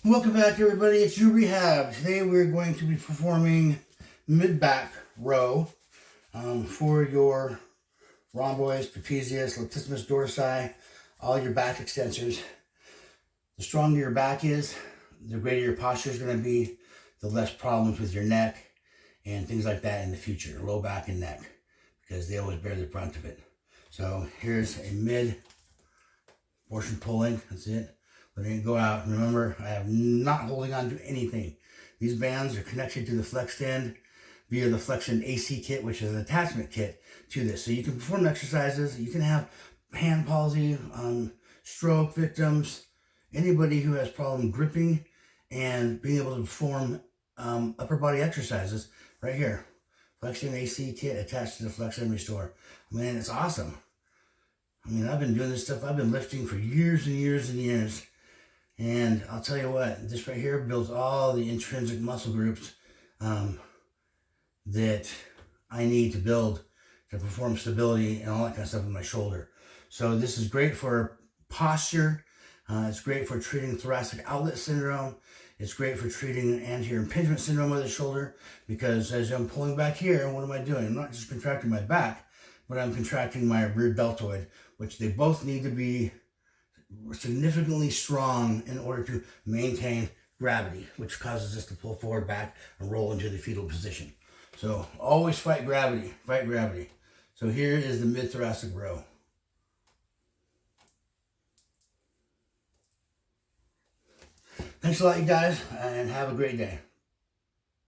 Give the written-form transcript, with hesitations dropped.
Welcome back, everybody. It's You Rehab. Today we're going to be performing mid-back row for your rhomboids, trapezius, latissimus dorsi, all your back extensors. The stronger your back is, the greater your posture is going to be, the less problems with your neck and things like that in the future, low back and neck, because they always bear the brunt of it. So here's a mid portion pulling. That's it. Letting it go out. Remember, I am not holding on to anything. These bands are connected to the flexed end via the Flexion AC kit, which is an attachment kit to this. So you can perform exercises. You can have hand palsy, stroke victims, anybody who has problem gripping and being able to perform upper body exercises right here. Flexion AC kit attached to the Flexion Restore. Man, it's awesome. I mean, I've been doing this stuff. I've been lifting for years and years and years. And I'll tell you what, this right here builds all the intrinsic muscle groups that I need to build to perform stability and all that kind of stuff in my shoulder. So this is great for posture. It's great for treating thoracic outlet syndrome. It's great for treating anterior impingement syndrome of the shoulder, because as I'm pulling back here, what am I doing? I'm not just contracting my back, but I'm contracting my rear deltoid, which they both need to be significantly strong in order to maintain gravity, which causes us to pull forward, back, and roll into the fetal position. So always fight gravity, fight gravity. So here is the mid-thoracic row. Thanks a lot, you guys, and have a great day.